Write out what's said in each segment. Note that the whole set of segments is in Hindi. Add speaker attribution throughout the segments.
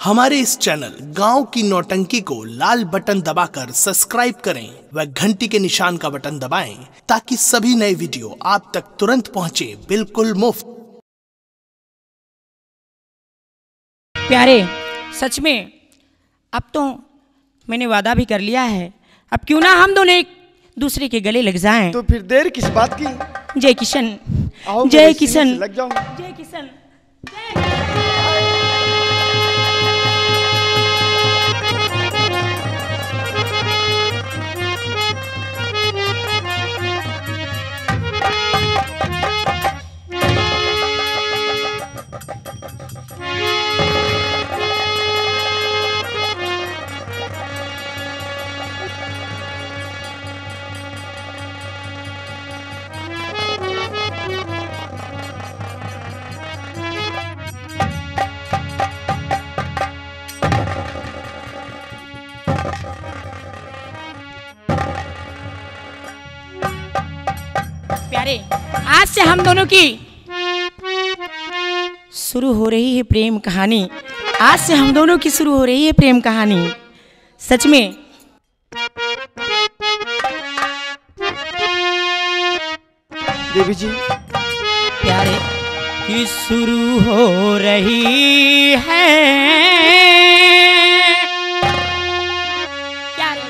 Speaker 1: हमारे इस चैनल गांव की नौटंकी को लाल बटन दबाकर सब्सक्राइब करें व घंटी के निशान का बटन दबाएं ताकि सभी नए वीडियो आप तक तुरंत पहुंचे बिल्कुल मुफ्त।
Speaker 2: प्यारे, सच में अब तो मैंने वादा भी कर लिया है, अब क्यों ना हम दोनों एक दूसरे के गले लग जाएं।
Speaker 3: तो फिर देर किस बात की?
Speaker 2: जय किशन,
Speaker 3: जय किशन, लग जाऊं।
Speaker 2: जय किशन। प्यारे, आज से हम दोनों की शुरू हो रही है प्रेम कहानी। आज से हम दोनों की शुरू हो रही है प्रेम कहानी। सच में
Speaker 3: देवी जी,
Speaker 2: प्यारे की शुरू हो रही है। प्यारे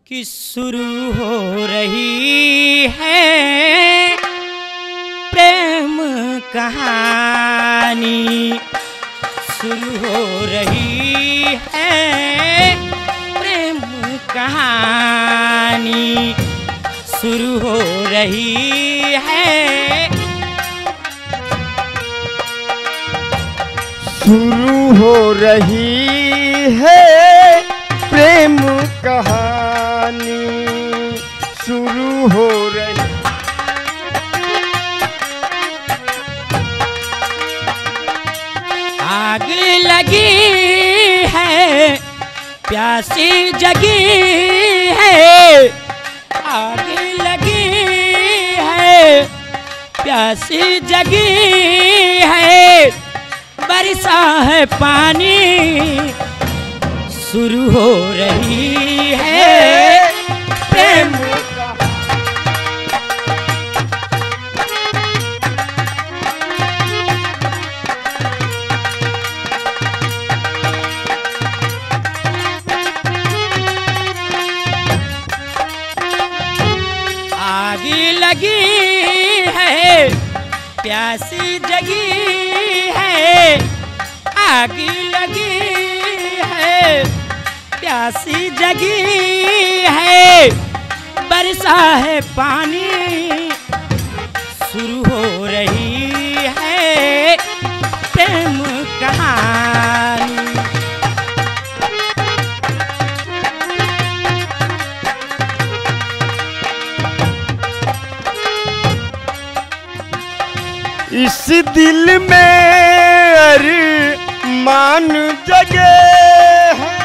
Speaker 2: कि शुरू हो रही है प्रेम कहानी। शुरू हो रही है प्रेम कहानी। शुरू हो रही है।
Speaker 3: शुरू हो रही है प्रेम कहानी। शुरू हो रही।
Speaker 2: आग लगी है, प्यासी जगी है। आग लगी है, प्यासी जगी है। बरसा है पानी। शुरू हो रही है प्रेम। आग लगी है, प्यासी जगी है। आग लगी है, प्यासी जगी है। बरसा है पानी। शुरू हो रही है प्रेम कहानी।
Speaker 3: इस दिल में अरमान जगे है।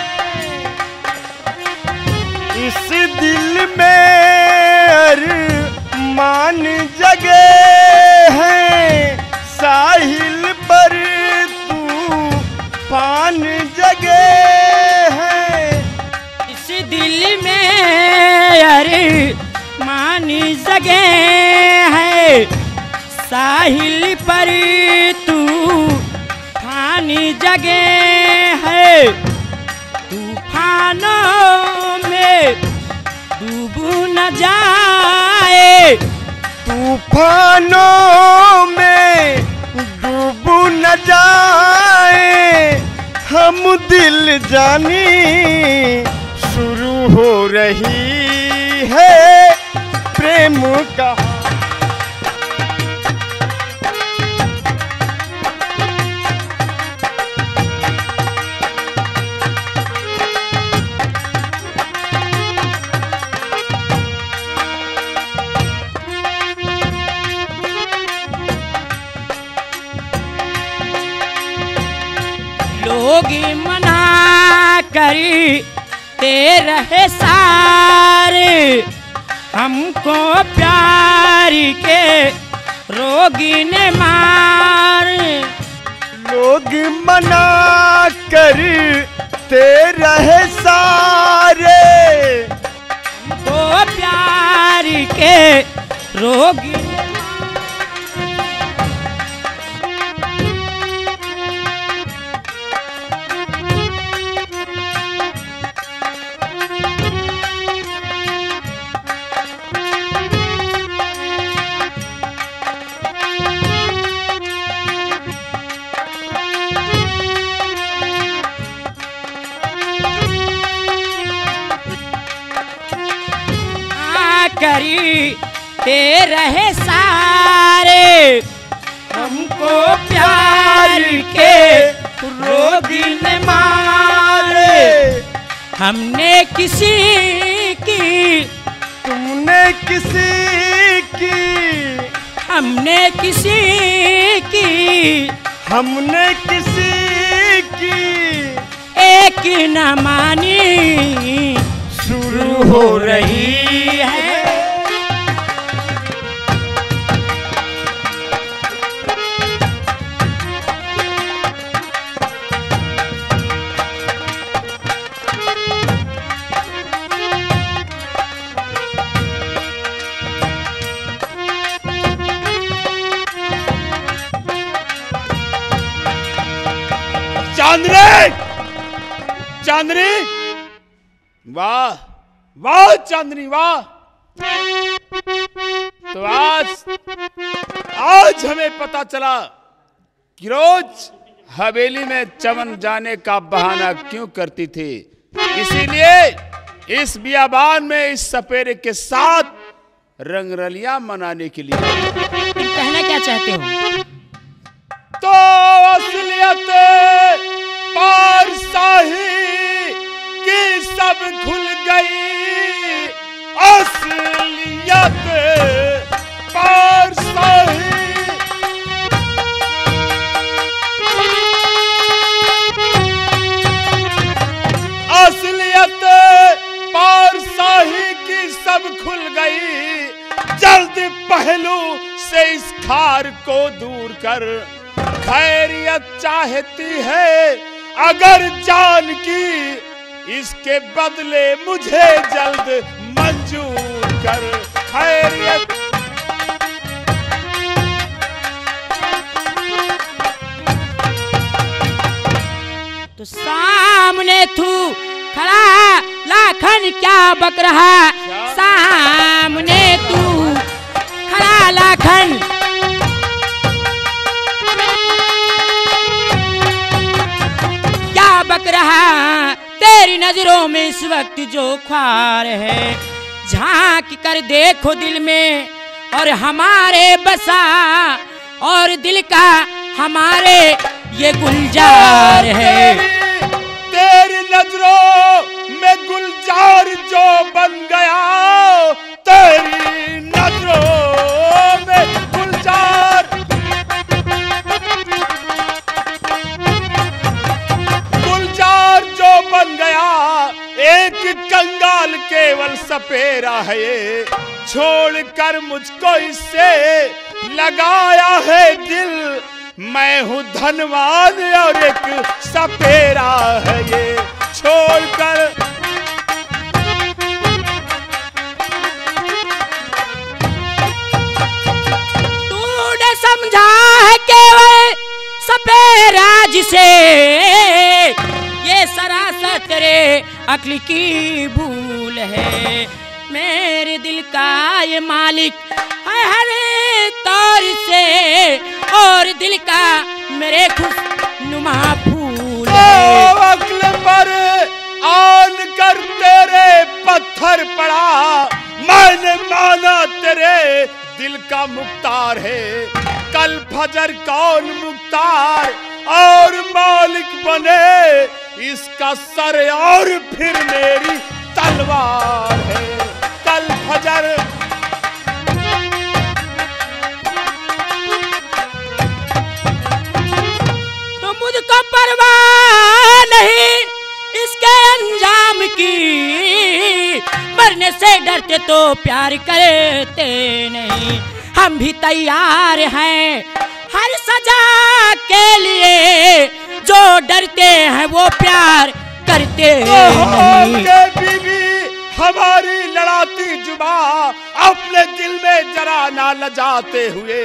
Speaker 3: इस दिल में अरमान जगे है। साहिल पर तूफान जगे है।
Speaker 2: इस दिल में अरमान जगे है। साहिल पर तूफान जगे है। तूफानों में डूब न जाए।
Speaker 3: तूफानों में डूब न जाए हम दिल जानी। शुरू हो रही है प्रेम का।
Speaker 2: लोग मना करते रहे सारे, हमको प्यार के रोगी ने मार।
Speaker 3: लोग मना करते रहे सारे,
Speaker 2: हमको प्यार के रोगी ने करते रहे सारे, हमको प्यार के रोगी ने मारे। हमने किसी की,
Speaker 3: तुमने किसी की,
Speaker 2: हमने किसी की,
Speaker 3: हमने किसी की
Speaker 2: एक न मानी शुरू हो रही है।
Speaker 4: चांदनी, चांदनी, वाह वाह चांदनी वाह। तो आज हमें पता चला कि रोज हवेली में चमन जाने का बहाना क्यों करती थी। इसीलिए इस बियाबान में इस सपेरे के साथ रंगरलियां मनाने के लिए।
Speaker 2: कहना क्या चाहते हो?
Speaker 4: तो असलियत पार शाही की सब खुल गई, असलियत पार शाही। असलियत पार शाही की सब खुल गई। जल्द पहलू से इस खार को दूर कर, खैरियत चाहती है अगर जान की, इसके बदले मुझे जल्द मंजूर कर। खैरियत
Speaker 2: तो सामने तू खड़ा लाखन क्या बक रहा, सामने तू खड़ा लाखन बक रहा। तेरी नजरों में इस वक्त जो ख्वार है, झांक कर देखो दिल में और हमारे बसा, और दिल का हमारे ये गुलजार है।
Speaker 4: तेरी नजरों में गुलजार जो बन गया, तेरी नजरों में गुलजार, गुलजार जो बन गया। एक कंगाल केवल सपेरा है ये, छोड़कर मुझको इससे लगाया है दिल। मैं हूँ धनवान और एक सपेरा है ये, छोड़कर।
Speaker 2: तूने समझा है केवल सपेरा जिसे, ये सरासर तेरे अक्ल की भूल है। मेरे दिल का ये मालिक है हर तौर से, और दिल का मेरे खुशनुमा फूल है।
Speaker 4: अक्ल पर आन कर तेरे पत्थर पड़ा, मैंने माना तेरे दिल का मुख्तार है। कल फजर कौन मुख्तार और मालिक बने, इसका सर और फिर मेरी तलवार है। कल फजर
Speaker 2: तो मुझको परवाह से डरते तो प्यार करते नहीं। हम भी तैयार हैं हर सजा के लिए, जो डरते हैं वो प्यार करते नहीं।
Speaker 4: बीवी हमारी लड़ाती जुबा, अपने दिल में जरा ना लजाते हुए,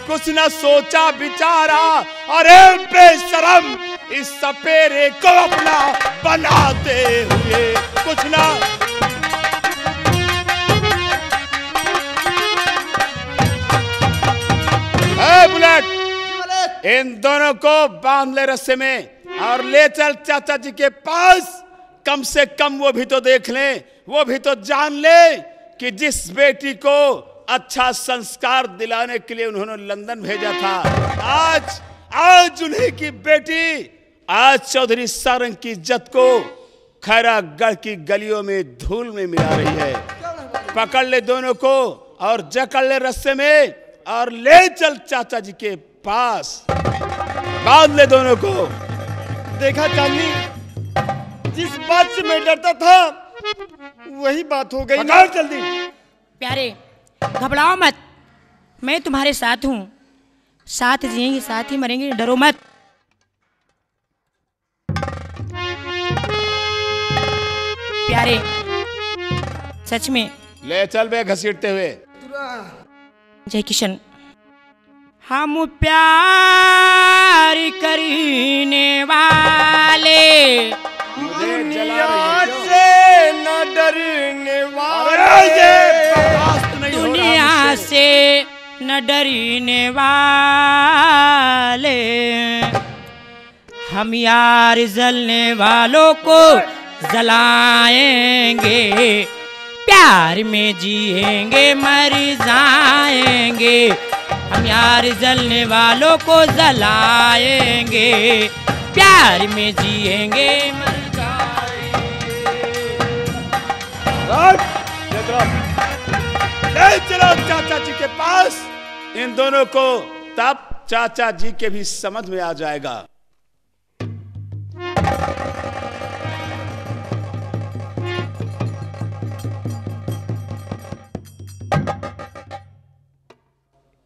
Speaker 4: कुछ न सोचा बिचारा, अरे बेशरम इस सपेरे को अपना बनाते हुए, कुछ ना। बुलेट, इन दोनों को बांध ले रस्से में और ले चल चाचा जी के पास। कम से कम वो भी तो देख ले, वो भी तो जान ले कि जिस बेटी को अच्छा संस्कार दिलाने के लिए उन्होंने लंदन भेजा था, आज उन्हीं की बेटी आज चौधरी सारंग की इज्जत को खैरागढ़ की गलियों में धूल में मिला रही है। पकड़ ले दोनों को और जकड़ ले रस्से में और ले चल चाचा जी के पास, बांध ले दोनों को।
Speaker 3: देखा चांदनी, जिस बात से मैं डरता था वही बात हो गई।
Speaker 4: पकड़ जल्दी।
Speaker 2: प्यारे घबराओ मत, मैं तुम्हारे साथ हूँ, साथ जिएंगे साथ ही मरेंगे, डरो मत। प्यारे सच में
Speaker 4: ले चल बे घसीटते हुए।
Speaker 2: जय किशन, हम प्यार करने वाले
Speaker 3: दुनिया से न डरने वाले,
Speaker 2: दुनिया से न डरने वाले, हम यार जलने वालों को जलाएंगे, प्यार में जिएंगे मर जाएंगे, हम यार जलने वालों को जलाएंगे, प्यार में जिएंगे मर जाएंगे।
Speaker 4: ले चलो चाचा जी के पास इन दोनों को, तब चाचा जी के भी समझ में आ जाएगा।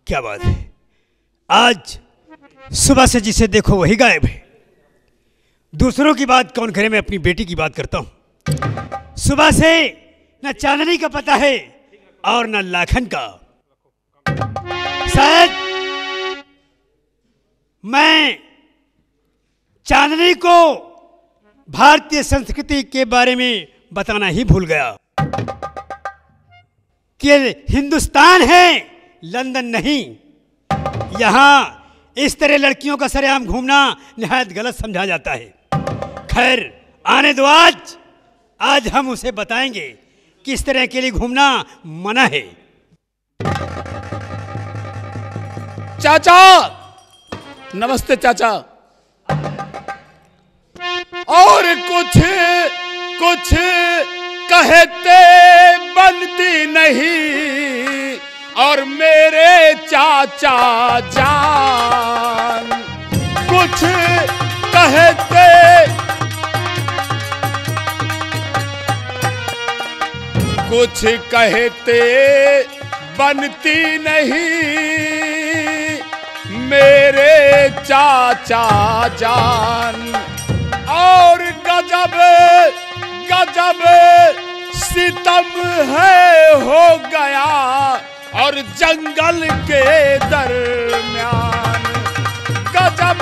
Speaker 5: क्या बात है, आज सुबह से जिसे देखो वही गायब है। दूसरों की बात कौन करे, मैं अपनी बेटी की बात करता हूं। सुबह से न चांदनी का पता है और न लाखन का। शायद मैं चांदनी को भारतीय संस्कृति के बारे में बताना ही भूल गया कि हिंदुस्तान है, लंदन नहीं। यहां इस तरह लड़कियों का सरेआम घूमना निहायत गलत समझा जाता है। खैर आने दो, आज हम उसे बताएंगे कि इस तरह के लिए घूमना मना है।
Speaker 4: चाचा नमस्ते चाचा। और कुछ कहते बनती नहीं, और मेरे चाचा जान कुछ कहते बनती नहीं, मेरे चाचा जान। और गजब सितम है हो गया, और जंगल के दरमियान गजब।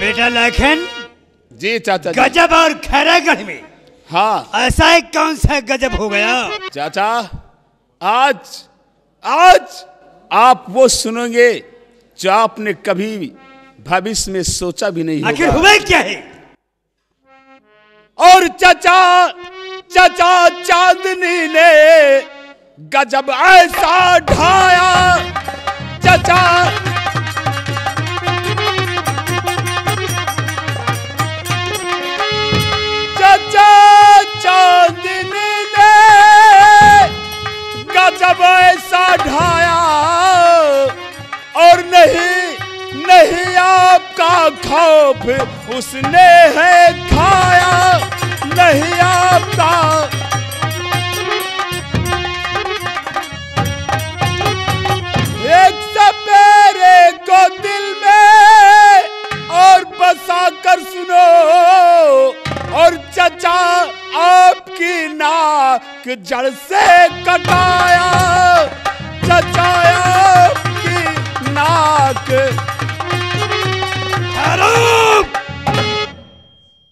Speaker 5: बेटा लाखन
Speaker 4: जी चाचा जी।
Speaker 5: गजब और खैरागढ़ में
Speaker 4: हाँ
Speaker 5: ऐसा एक कौन सा गजब हो गया?
Speaker 4: चाचा आज आप वो सुनोगे जो आपने कभी भविष्य में सोचा भी नहीं होगा।
Speaker 5: आखिर हुआ क्या है?
Speaker 4: और चाचा चांदनी ने गजब ऐसा ढाया, चाचा चांदनी ने गजब ऐसा ढाया, और नहीं आप का खौफ उसने है खाया नहीं आपका। एक सपेरे को दिल में और बसा कर सुनो, और चचा आपकी नाक जड़ से कटाया, चचा आपकी नाक।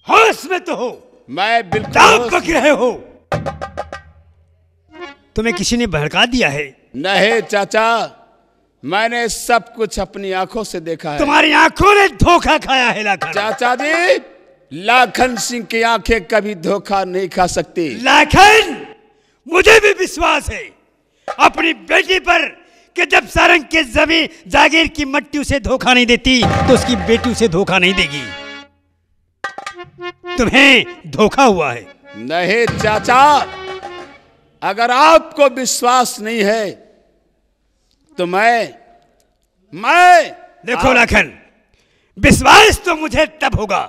Speaker 5: होश में तो हो?
Speaker 4: मैं बिल्कुल
Speaker 5: दांत पक रहे हो। तुम्हें किसी ने भड़का दिया है?
Speaker 4: नहीं चाचा, मैंने सब कुछ अपनी आंखों से देखा है।
Speaker 5: तुम्हारी आंखों ने धोखा खाया है लाखन।
Speaker 4: चाचा जी, लाखन सिंह की आंखें कभी धोखा नहीं खा सकती।
Speaker 5: लाखन, मुझे भी विश्वास है अपनी बेटी पर कि जब सारंग के जमीन जागीर की मट्टी उसे धोखा नहीं देती तो उसकी बेटी उसे धोखा नहीं देगी। तुम्हें धोखा हुआ है।
Speaker 4: नहीं चाचा, अगर आपको विश्वास नहीं है तो मैं
Speaker 5: देखो लाखन, विश्वास तो मुझे तब होगा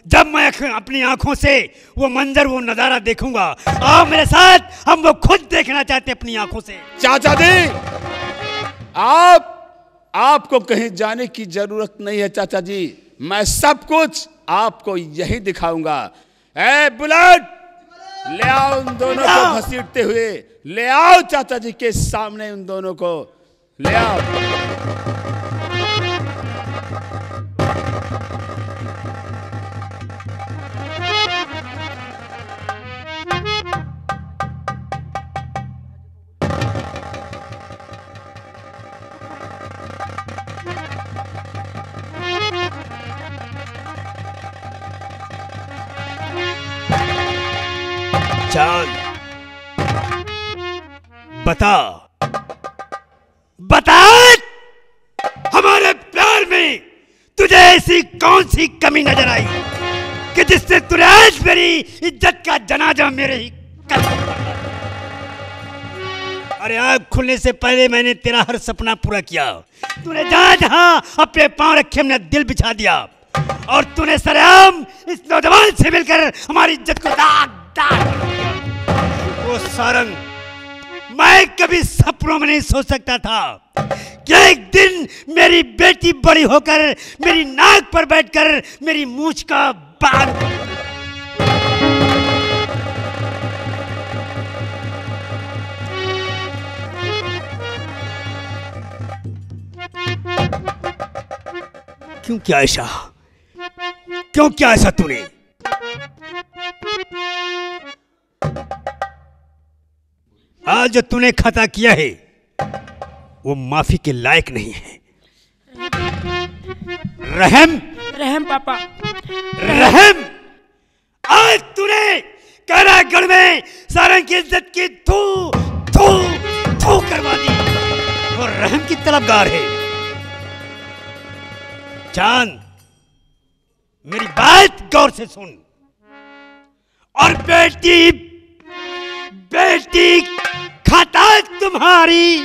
Speaker 5: जब मैं अपनी आंखों से वो मंजर, वो नजारा देखूंगा। आओ मेरे साथ, हम वो खुद देखना चाहते अपनी आंखों से।
Speaker 4: चाचा जी, आपको कहीं जाने की जरूरत नहीं है चाचा जी, मैं सब कुछ आपको यही दिखाऊंगा। ए बुलेट, ले आओ उन दोनों को घसीटते हुए, ले आओ चाचा जी के सामने उन दोनों को ले आओ।
Speaker 5: चांद, बता हमारे प्यार में तुझे ऐसी कौन सी कमी नजर आई कि जिससे तूने आज मेरी इज्जत का जनाजा मेरे ही अरे आँख खुलने से पहले मैंने तेरा हर सपना पूरा किया। तूने जहां जहां अपने पांव रखे हमने दिल बिछा दिया, और तूने सरेआम इस नौजवान से मिलकर हमारी इज्जत को दाग वो सारंग, मैं कभी सपनों में नहीं सोच सकता था कि एक दिन मेरी बेटी बड़ी होकर मेरी नाक पर बैठकर मेरी मूंछ का बाल। क्यों क्या ऐसा, क्यों क्या ऐसा तूने? आज जो तूने खता किया है वो माफी के लायक नहीं है। रहम
Speaker 2: पापा,
Speaker 5: रहम, आज तूने कारागढ़ में सारंग की इज्जत की थू थू थू करवा दी और रहम की तलबगार है। चांद, मेरी बात गौर से सुन, और बेटी खाता तुम्हारी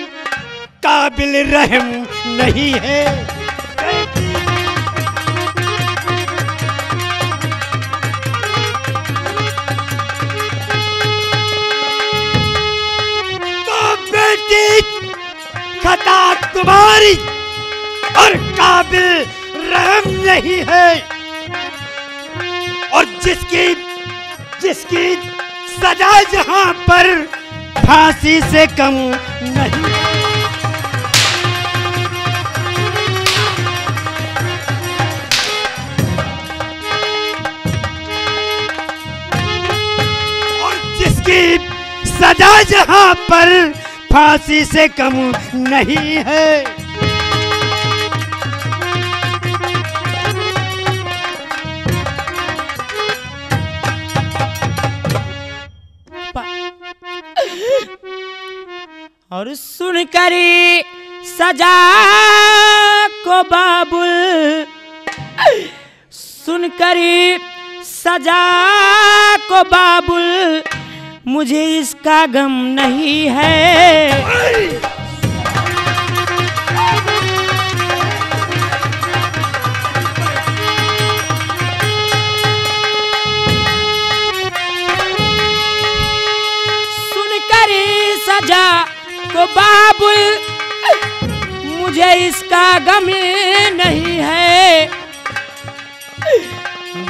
Speaker 5: काबिल रहम नहीं है। तो बेटी खाता तुम्हारी और काबिल रहम नहीं है, और जिसकी सजा जहां पर फांसी से कम नहीं। और जिसकी सजा जहां पर फांसी से कम नहीं है।
Speaker 2: और सुनकर सजा को बाबुल, सुनकर सजा को बाबुल, मुझे इसका गम नहीं है। राजा को बाबुल, मुझे इसका गम नहीं है।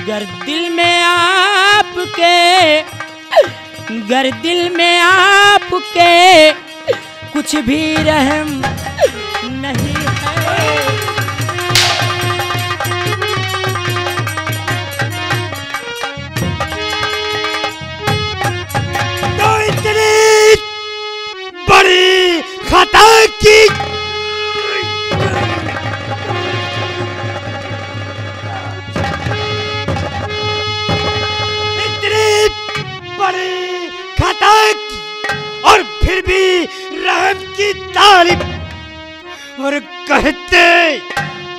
Speaker 2: गर दिल में आपके कुछ भी रहम नहीं है।
Speaker 5: तो इतनी बड़ी खता की बड़ी खता की और फिर भी रहम की तारीफ, और कहते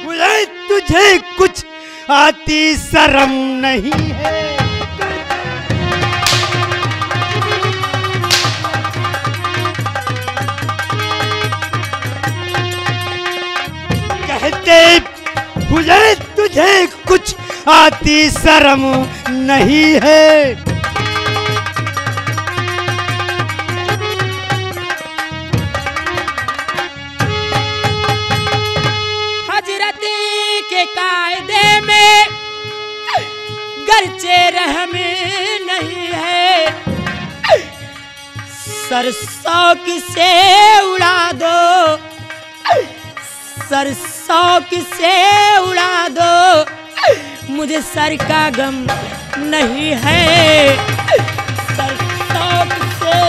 Speaker 5: मुझे तुझे कुछ आती शर्म नहीं है। कहते मुझे तुझे कुछ आती शर्म नहीं है।
Speaker 2: कायदे में गरचे रहम नहीं है। सरसों से उड़ा दो, सरसों से उड़ा दो, मुझे सर का गम नहीं है। सरसों से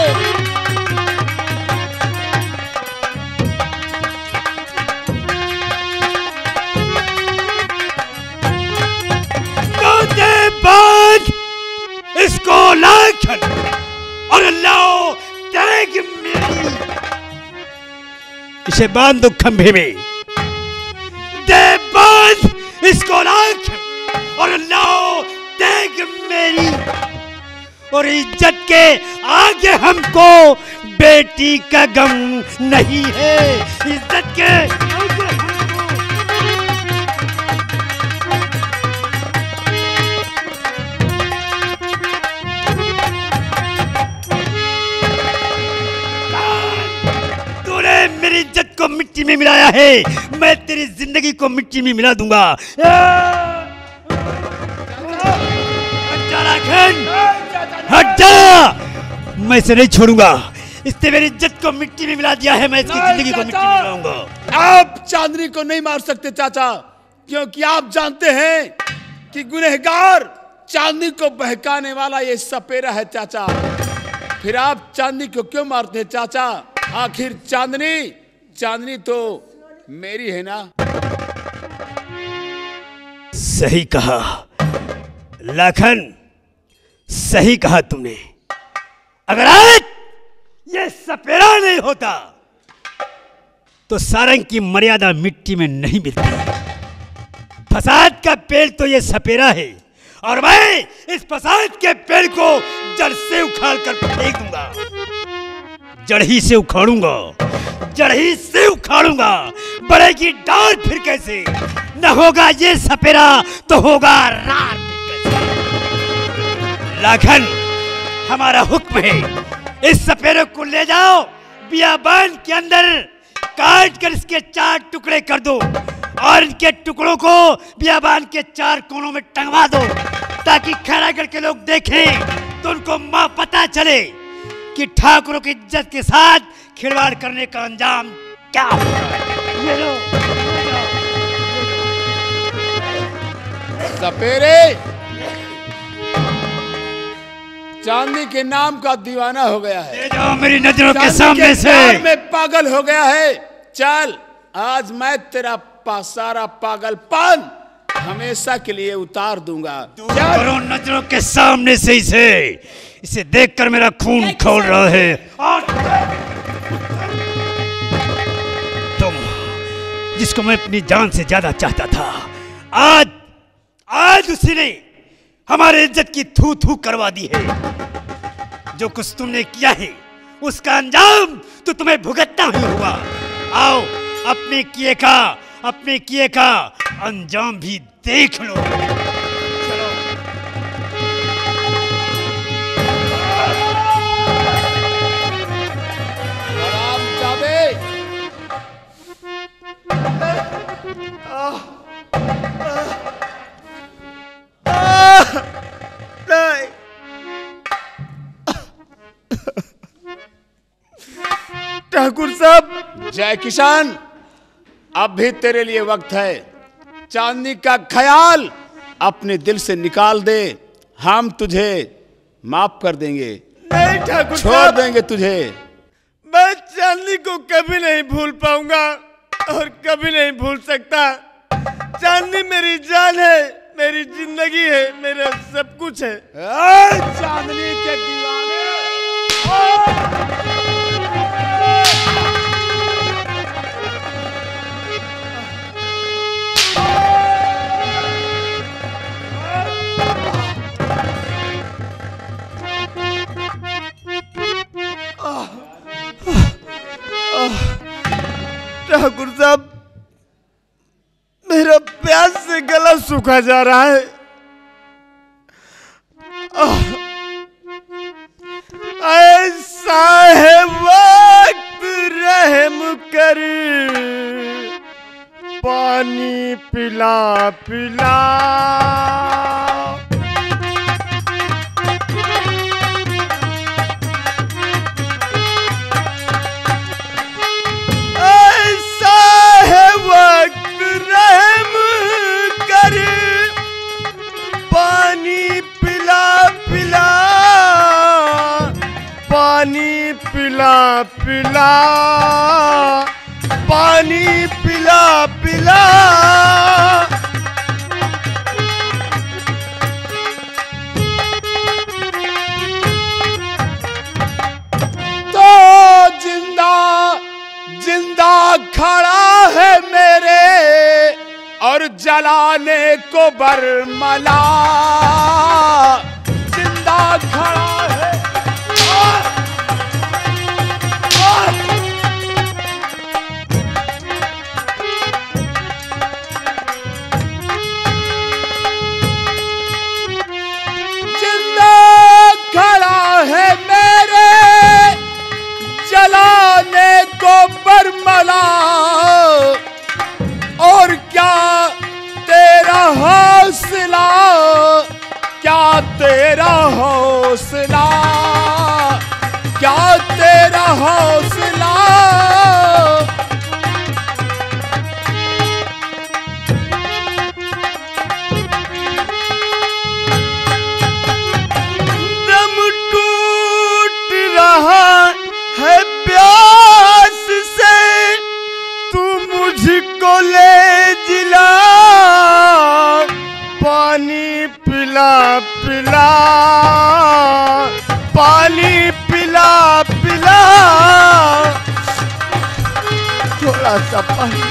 Speaker 5: बांध इसको लाखन और लाओ तेग मेरी, इसे बांध दो खंभे में। दे बांध इसको लाखन और लाओ तेग मेरी, और इज्जत के आगे हमको बेटी का गम नहीं है। इज्जत के आगे मेरी इज्जत को मिट्टी में मिलाया है, मैं तेरी जिंदगी को मिट्टी में मिला दूंगा। हट जा, मैं इसे नहीं छोड़ूंगा। इसने मेरी इज्जत को मिट्टी में मिला दिया है, मैं इसकी जिंदगी को मिट्टी में मिलाऊंगा।
Speaker 4: आप चांदनी को नहीं मार सकते चाचा, क्योंकि आप जानते हैं कि गुनहगार चांदनी को बहकाने वाला ये सपेरा है चाचा। फिर आप चांदनी को क्यों मारते हैं चाचा? आखिर चांदनी तो मेरी है ना।
Speaker 5: सही कहा लाखन, सही कहा तुमने। अगर आज ये सपेरा नहीं होता तो सारंग की मर्यादा मिट्टी में नहीं मिलती। फसाद का पेड़ तो ये सपेरा है, और मैं इस फसाद के पेड़ को जड़ से उखाड़ कर फेंक दूंगा। जड़ ही से उखाड़ूंगा, जड़ ही से उखाड़ूंगा। बढ़ेगी डाल फिर कैसे? न होगा ये सपेरा तो होगा रार फिर कैसे? लाखन, हमारा हुक्म है, इस सपेरे को ले जाओ, बियाबान के अंदर काट कर इसके 4 टुकड़े कर दो, और इनके टुकड़ों को बियाबान के 4 कोनों में टंगवा दो, ताकि खैरागढ़ के लोग देखें तो उनको मां पता चले कि ठाकुरों की इज्जत के साथ खिलवाड़ करने का अंजाम क्या होगा। ये लो,
Speaker 4: सपेरे चांदनी के नाम का दीवाना हो गया है।
Speaker 5: ले जाओ मेरी नजरों के सामने से।
Speaker 4: में पागल हो गया है। चल, आज मैं तेरा सारा पागलपन हमेशा के लिए उतार दूंगा।
Speaker 5: करो नजरों के सामने से इसे देखकर मेरा खून खौल रहा है। तुम जिसको मैं अपनी जान से ज्यादा चाहता था, आज उसी ने हमारे इज्जत की थू थू करवा दी है। जो कुछ तुमने किया है उसका अंजाम तो तुम्हें भुगतना ही होगा। आओ, अपने किए का अंजाम भी देख लो। चलो।
Speaker 3: ठाकुर साहब।
Speaker 4: जय किशन, अब भी तेरे लिए वक्त है। चांदनी का ख्याल अपने दिल से निकाल दे, हम तुझे माफ कर देंगे,
Speaker 3: नहीं ठाकुर
Speaker 4: छोड़
Speaker 3: साहब,
Speaker 4: देंगे तुझे।
Speaker 3: मैं चांदनी को कभी नहीं भूल पाऊंगा और कभी नहीं भूल सकता। चांदनी मेरी जान है, मेरी जिंदगी है, मेरा सब कुछ है।
Speaker 4: चांदनी के दीवाने,
Speaker 3: ठाकुर साहब, मेरा प्यास से गला सूखा जा रहा है। ऐसा है वक्त, रहम कर पानी पिला पिला। पानी पिला पिला, पानी पिला पिला।
Speaker 4: तो जिंदा जिंदा खड़ा है मेरे और जलाने को बरमला। जिंदा खड़ा है, जलाने को बरमला। और क्या तेरा हौसला, क्या तेरा हौसला, क्या तेरा हौसला।
Speaker 3: दम टूट रहा है प्यास से, तू मुझको ले जिला। पानी पिला पिला, पानी पिला पिला। थोड़ा सा पानी।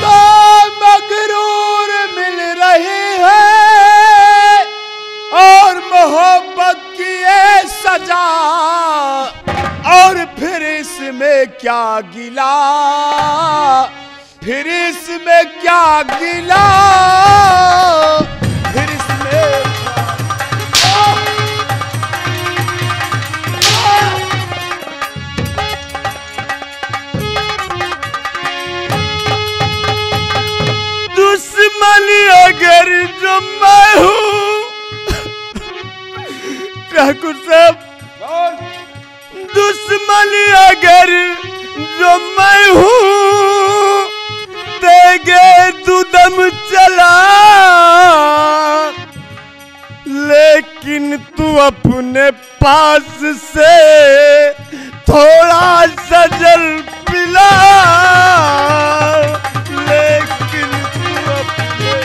Speaker 4: तो मगरूर मिल रही है और मोहब्बत की ये सजा। और फिर इसमें क्या गिला, फिर इसमें क्या गिला, फिर इसमें
Speaker 3: दुश्मन अगर जो मैं हूँ ठाकुर साहब, दुश्मन अगर जो मैं हूँ, देगे तू दम चला। लेकिन तू अपने पास से थोड़ा सा जल पिला। लेकिन तू अपने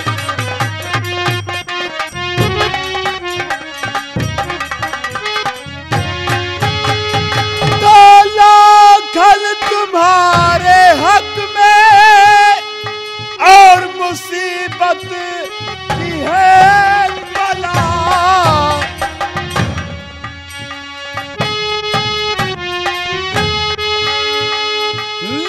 Speaker 4: तुम्हारे हक में और मुसीबत की है बला।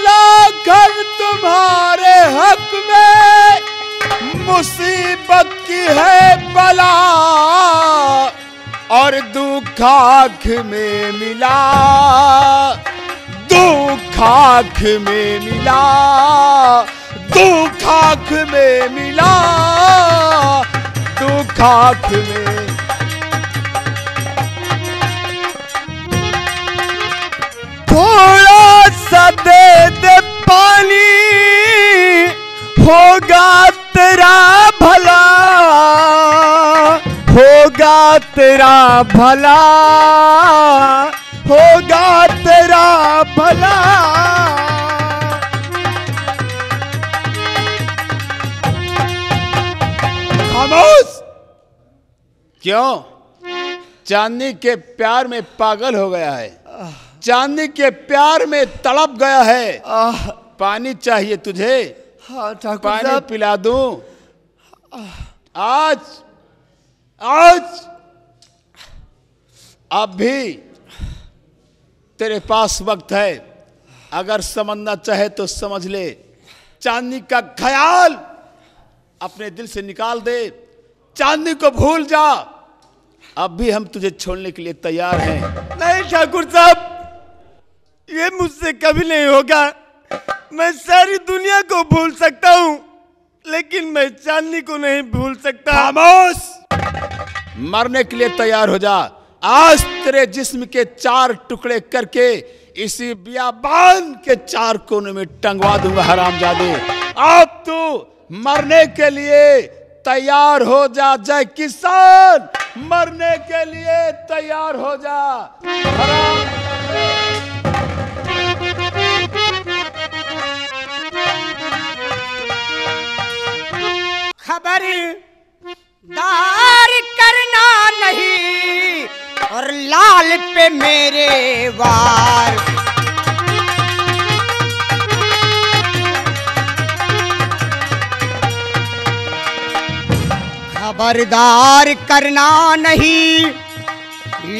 Speaker 4: लाखन तुम्हारे हक में मुसीबत की है बला। और दुख आँख में मिला, दुख आँख में मिला, दुख आँख में मिला, दुख आँख में।
Speaker 3: थोड़ा सा दे दे पानी, होगा तेरा भला, होगा तेरा भला, होगा तेरा भला।
Speaker 4: खामोश! क्यों? चांदनी के प्यार में पागल हो गया है, चांदनी के प्यार में तड़प गया है। पानी चाहिए तुझे?
Speaker 3: हाँ ठाकुर
Speaker 4: पानी
Speaker 3: साहब।
Speaker 4: पिला दूं? आज अब भी तेरे पास वक्त है, अगर समझना चाहे तो समझ ले। चांदनी का ख्याल अपने दिल से निकाल दे, चांदनी को भूल जा। अब भी हम तुझे छोड़ने के लिए तैयार हैं।
Speaker 3: नहीं ठाकुर साहब, ये मुझसे कभी नहीं होगा। मैं सारी दुनिया को भूल सकता हूँ, लेकिन मैं चांदनी को नहीं भूल सकता।
Speaker 4: खामोश! मरने के लिए तैयार हो जा। आज तेरे जिस्म के 4 टुकड़े करके इसी बियाबान के 4 कोने में टंगवा दूंगा हरामजादे। अब तू मरने के लिए तैयार हो जा। जय किसान! मरने के लिए तैयार हो जा।
Speaker 2: खबरदार करना नहीं और लाल पे मेरे वार। खबरदार करना नहीं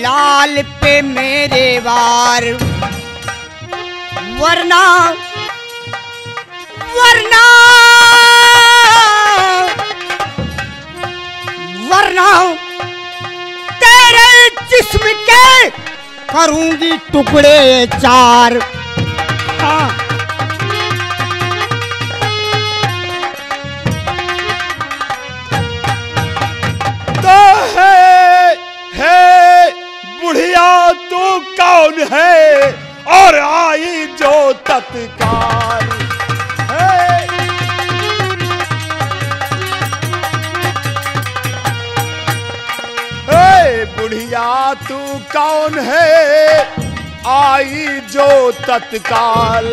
Speaker 2: लाल पे मेरे वार, वरना वरना वरना तेरे जिस्म के करूंगी टुकड़े 4। हाँ।
Speaker 4: तो है बुढ़िया तू कौन है और आई जो तत्काल है। बुढ़िया तू कौन है आई जो तत्काल,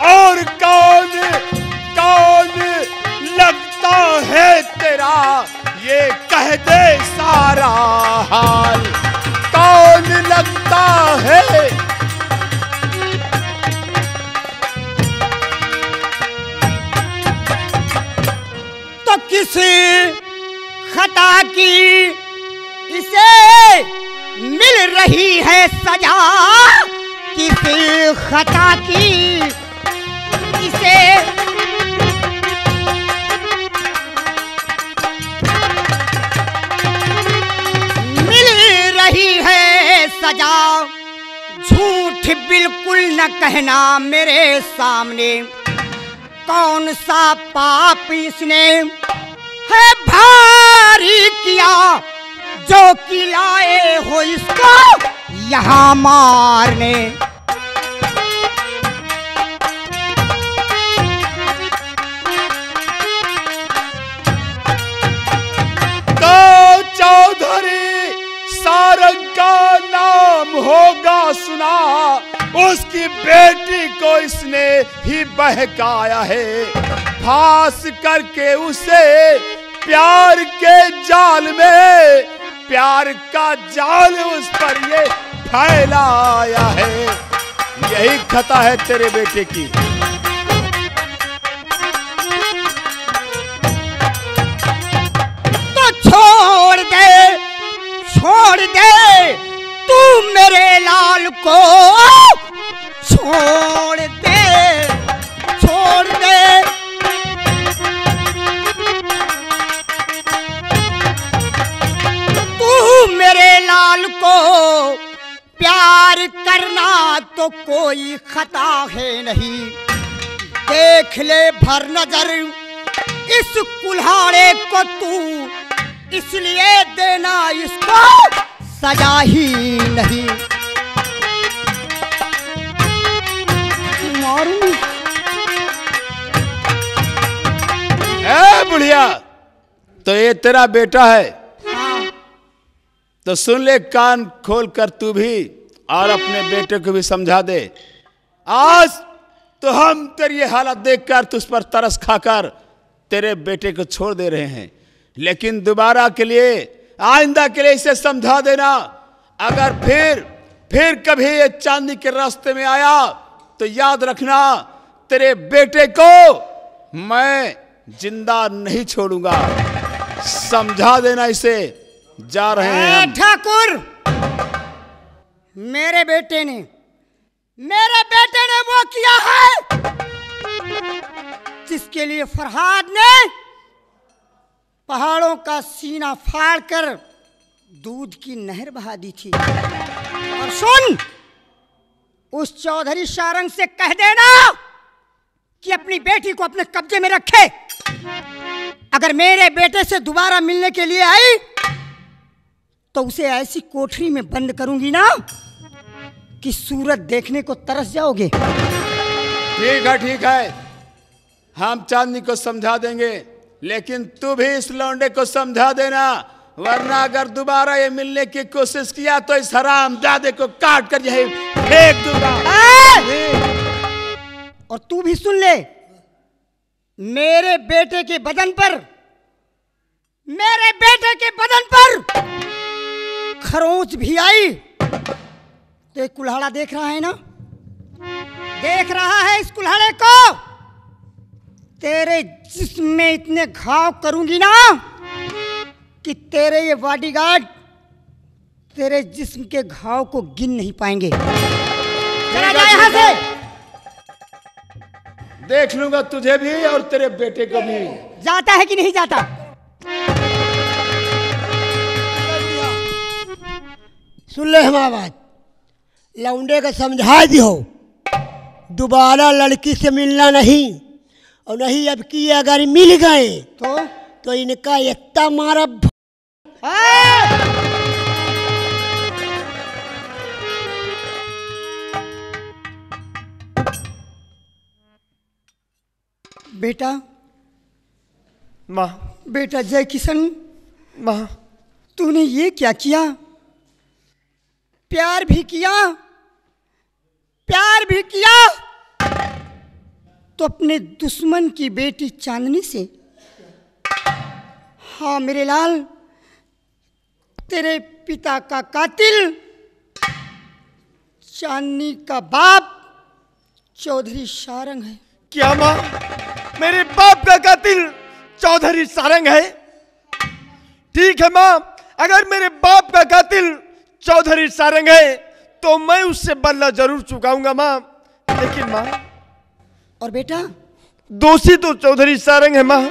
Speaker 4: और कौन कौन लगता है तेरा ये कह दे सारा हाल। कौन लगता है?
Speaker 2: तो किसी खता की इसे मिल रही है सजा, किसी खता की इसे मिल रही है सजा। झूठ बिल्कुल न कहना मेरे सामने, कौन सा पाप इसने है भारी किया जो कि लाए हो इसको यहाँ मारने।
Speaker 4: तो चौधरी सारंग का नाम होगा सुना, उसकी बेटी को इसने ही बहकाया है। फांस करके उसे प्यार के जाल में, प्यार का जाल उस पर ये फैलाया है। यही खता है तेरे बेटे की।
Speaker 2: तो छोड़ दे तू मेरे लाल को, छोड़ दे तू मेरे लाल को। प्यार करना तो कोई खता है नहीं, देख ले भर नजर इस कुल्हाड़े को तू, इसलिए देना इसको सजा ही नहीं।
Speaker 4: बुढ़िया, तो ये तेरा बेटा है। तो सुन ले कान खोल कर तू भी, और अपने बेटे को भी समझा दे। आज तो हम तेरी ये हालत देखकर तुझ पर तरस खाकर तेरे बेटे को छोड़ दे रहे हैं, लेकिन दोबारा के लिए, आइंदा के लिए इसे समझा देना। अगर फिर कभी ये चांदनी के रास्ते में आया तो याद रखना, तेरे बेटे को मैं जिंदा नहीं छोड़ूंगा। समझा देना इसे। जा रहे हैं हम।
Speaker 2: ठाकुर, मेरे बेटे ने वो किया है जिसके लिए फरहाद ने पहाड़ों का सीना फाड़कर दूध की नहर बहा दी थी। और सुन, उस चौधरी सारंग से कह देना कि अपनी बेटी को अपने कब्जे में रखे। अगर मेरे बेटे से दोबारा मिलने के लिए आई तो उसे ऐसी कोठरी में बंद करूंगी ना कि सूरत देखने को तरस जाओगे।
Speaker 4: ठीक है, हम चांदनी को समझा देंगे, लेकिन तू भी इस लौंडे को समझा देना, वरना अगर दोबारा ये मिलने की कोशिश किया तो इस हरामजादे को काट कर यही फेंक दूंगा।
Speaker 2: और तू भी सुन ले, मेरे बेटे के बदन पर खरोंच भी आई तो एक कुल्हाड़ा देख रहा है ना, देख रहा है इस कुल्हाड़े को। तेरे जिस्म में इतने घाव करूंगी ना कि तेरे ये बॉडीगार्ड तेरे जिस्म के घाव को गिन नहीं पाएंगे। चला जा यहां से।
Speaker 4: देख लूंगा तुझे भी और तेरे बेटे को भी।
Speaker 2: जाता है कि नहीं जाता?
Speaker 6: सुन ले हमारा बात, लौंडे को समझा दियो, दोबारा लड़की से मिलना नहीं, और नहीं अब की अगर मिल गए तो इनका इतना मारा।
Speaker 2: बेटा,
Speaker 3: माँ,
Speaker 2: बेटा जय किशन,
Speaker 3: माँ,
Speaker 2: तूने ये क्या किया? प्यार भी किया तो अपने दुश्मन की बेटी चांदनी से। हाँ मेरे लाल, तेरे पिता का कातिल चांदनी का बाप चौधरी सारंग है।
Speaker 3: क्या माँ, मेरे बाप का कातिल चौधरी सारंग है? ठीक है माँ, अगर मेरे बाप का कातिल चौधरी सारंग है तो मैं उससे बदला जरूर चुकाऊंगा माँ। लेकिन माँ,
Speaker 2: और बेटा,
Speaker 3: दोषी तो चौधरी सारंग है माँ,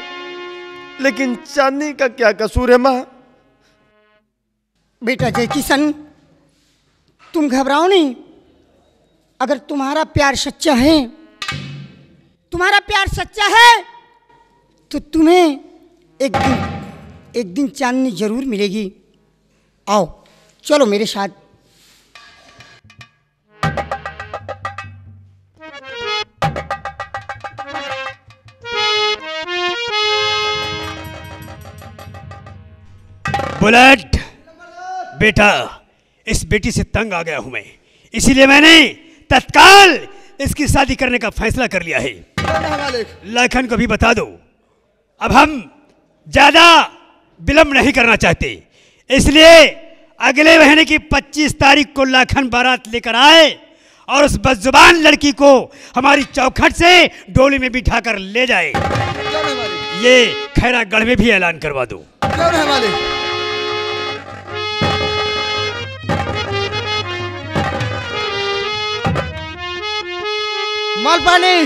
Speaker 3: लेकिन चांदनी का क्या कसूर है माँ?
Speaker 2: बेटा जय किशन, तुम घबराओ नहीं। अगर तुम्हारा प्यार सच्चा है तो तुम्हें एक दिन चांदनी जरूर मिलेगी। आओ चलो मेरे साथ।
Speaker 5: बुलेट बेटा, इस बेटी से तंग आ गया हूं मैं, इसीलिए मैंने तत्काल इसकी शादी करने का फैसला कर लिया है। लाखन को भी बता दो, अब हम ज्यादा विलंब नहीं करना चाहते, इसलिए अगले महीने की 25 तारीख को लाखन बारात लेकर आए और उस बदजुबान लड़की को हमारी चौखट से डोली में बिठाकर ले जाए। ये खैरागढ़ में भी ऐलान करवा दो।
Speaker 6: मालपानी,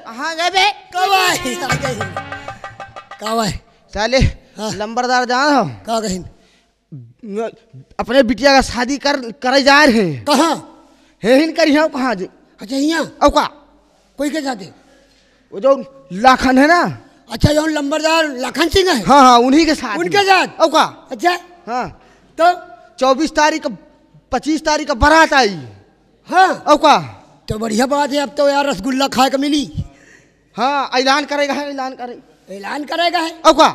Speaker 7: हाँ गए बे
Speaker 6: कावा
Speaker 7: साले लंबरदार जान हो
Speaker 6: का कहीं
Speaker 7: अपने बिटिया का शादी करे जा रहे हैं।
Speaker 6: कहाँ
Speaker 7: हे हिन करी हो कहाँ जे?
Speaker 6: अच्छा यहाँ
Speaker 7: अब का
Speaker 6: कोई के जाते?
Speaker 7: वो जो लाखन है ना।
Speaker 6: अच्छा जो लंबरदार लाखन सिंह है?
Speaker 7: हाँ हाँ उन्हीं के साथ।
Speaker 6: उनके साथ?
Speaker 7: अब का
Speaker 6: अच्छा
Speaker 7: हाँ
Speaker 6: तो
Speaker 7: 24 तारीख 25 तारीख का बारात आई।
Speaker 6: हाँ
Speaker 7: अब का
Speaker 6: तो बढ़िया बात है। अब तो यार रसगुल्ला खाए का मिली।
Speaker 7: हाँ ऐलान करेगा है, ऐलान करे।
Speaker 6: ऐलान करेगा है?
Speaker 7: अब का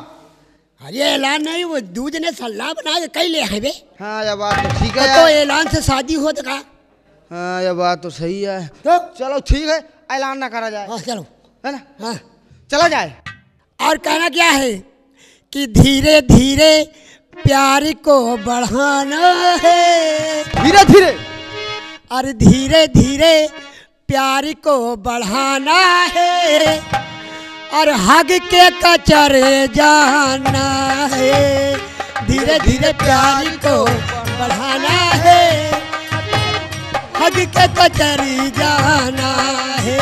Speaker 6: अरे ऐलान नहीं, वो दूध ने सल्ला बना के कई ले है बे।
Speaker 7: हाँ ये बात तो ठीक है
Speaker 6: तो
Speaker 7: यार।
Speaker 6: ऐलान से शादी हो तो का?
Speaker 7: हाँ ये बात तो सही है।
Speaker 6: तो
Speaker 7: चलो ठीक है, ऐलान ना करा जाए,
Speaker 6: हाँ चलो।
Speaker 7: है ना?
Speaker 6: हाँ
Speaker 7: चला जाए।
Speaker 6: और कहना क्या है कि धीरे धीरे प्यार को बढ़ाना है।
Speaker 7: धीरे धीरे
Speaker 6: और धीरे धीरे प्यार को बढ़ाना है और हग के कचरे जाना है। धीरे धीरे प्यार को बढ़ाना है, हग के कचरे जाना है।